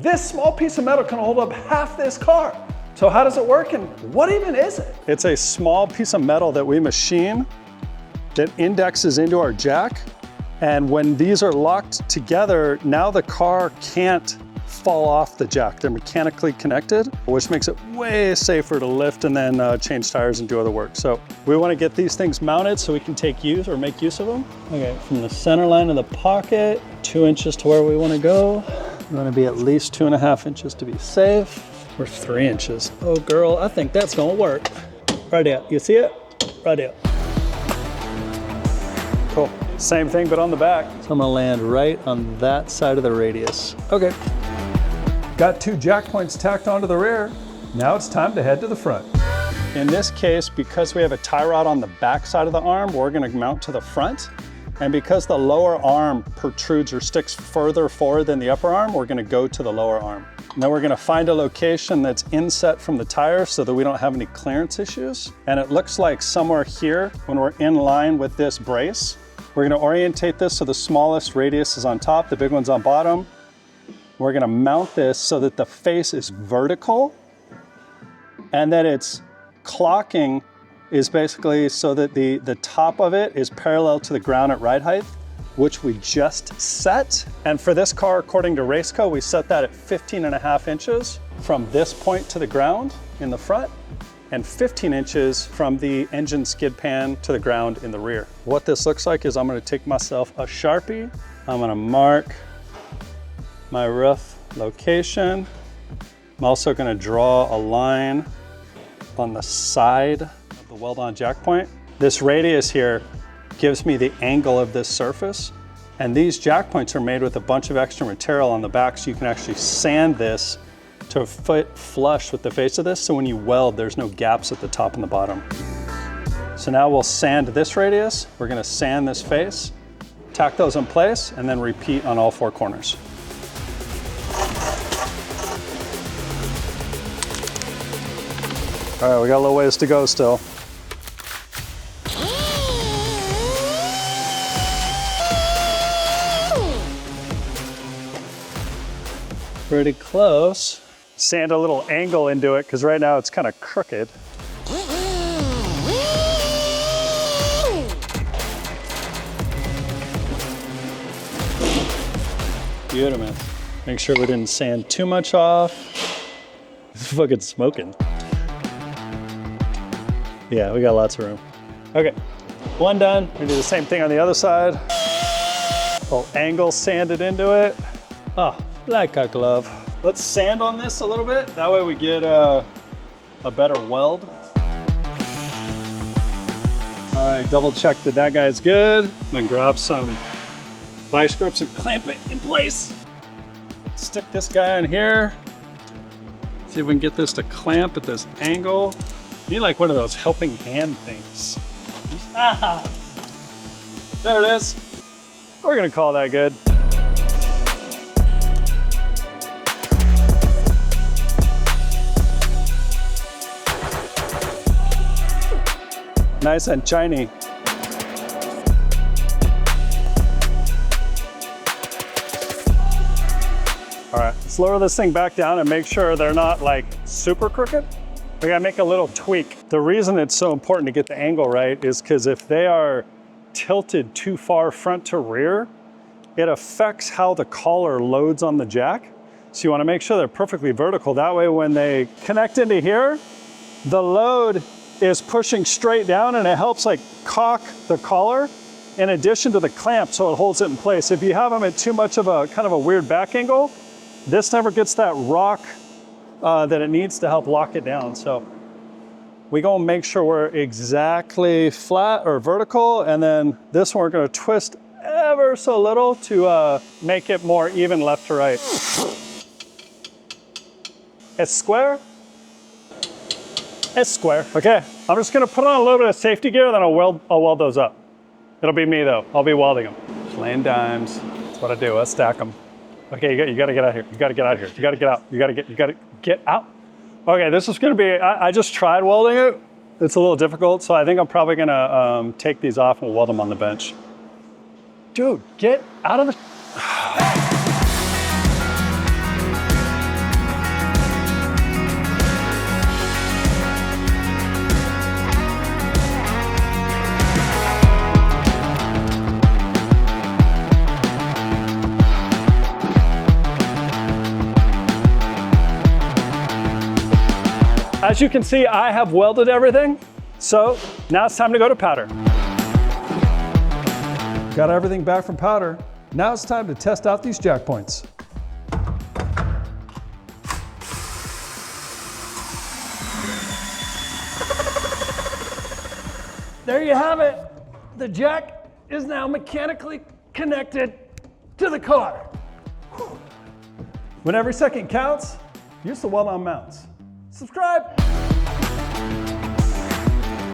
This small piece of metal can hold up half this car. So how does it work and what even is it? It's a small piece of metal that we machine that indexes into our jack. And when these are locked together, now the car can't fall off the jack. They're mechanically connected, which makes it way safer to lift and then change tires and do other work. So we want to get these things mounted so we can make use of them. Okay, from the center line of the pocket, 2 inches to where we want to go. We want to be at least 2.5 inches to be safe. We're 3 inches. Oh girl, I think that's gonna work. Right out, you see it? Right out. Cool, same thing but on the back. So I'm gonna land right on that side of the radius. Okay. Got 2 jack points tacked onto the rear. Now it's time to head to the front. In this case, because we have a tie rod on the back side of the arm, we're gonna mount to the front. And because the lower arm protrudes or sticks further forward than the upper arm, we're gonna go to the lower arm. Now we're gonna find a location that's inset from the tire so that we don't have any clearance issues. And it looks like somewhere here, when we're in line with this brace, we're gonna orientate this so the smallest radius is on top, the big one's on bottom. We're gonna mount this so that the face is vertical and that it's clocking is basically so that the top of it is parallel to the ground at ride height, which we just set. And for this car, according to Raceco, we set that at 15.5 inches from this point to the ground in the front and 15 inches from the engine skid pan to the ground in the rear. What this looks like is I'm gonna take myself a Sharpie. I'm gonna mark my roof location. I'm also gonna draw a line on the side of the Weld On Jack point. This radius here gives me the angle of this surface. And these jack points are made with a bunch of extra material on the back so you can actually sand this to fit flush with the face of this. So when you weld, there's no gaps at the top and the bottom. So now we'll sand this radius. We're gonna sand this face, tack those in place, and then repeat on all 4 corners. All right, we got a little ways to go still. Pretty close. Sand a little angle into it because right now it's kind of crooked. Beautiful. Make sure we didn't sand too much off. It's fucking smoking. Yeah, we got lots of room. Okay, one done. We do the same thing on the other side. Little angle sanded into it. Oh, like a glove. Let's sand on this a little bit. That way we get a better weld. All right, double check that that guy's good. Then grab some vice grips and clamp it in place. Stick this guy in here. See if we can get this to clamp at this angle. You need like one of those helping hand things. Ah, there it is. We're gonna call that good. Nice and shiny. All right, let's lower this thing back down and make sure they're not like super crooked. We gotta make a little tweak. The reason it's so important to get the angle right is because if they are tilted too far front to rear, it affects how the collar loads on the jack. So you wanna make sure they're perfectly vertical. That way when they connect into here, the load is pushing straight down and it helps like cock the collar in addition to the clamp so it holds it in place. If you have them at too much of a kind of a weird back angle, this never gets that rock that it needs to help lock it down. So we go and make sure we're exactly flat or vertical, and then this one we're gonna twist ever so little to make it more even left to right. It's square. It's square. Okay, I'm just gonna put on a little bit of safety gear, then I'll weld those up. It'll be me though, I'll be welding them. Just laying dimes, that's what I do, I stack them. Okay, you gotta get out here. You gotta get out here. You gotta get out. You gotta get out. Okay, this is gonna be, I just tried welding it. It's a little difficult, so I think I'm probably gonna take these off and weld them on the bench. Dude, get out of the... As you can see, I have welded everything. So now it's time to go to powder. Got everything back from powder. Now it's time to test out these jack points. There you have it. The jack is now mechanically connected to the car. When every second counts, use the Weld On mounts. Subscribe.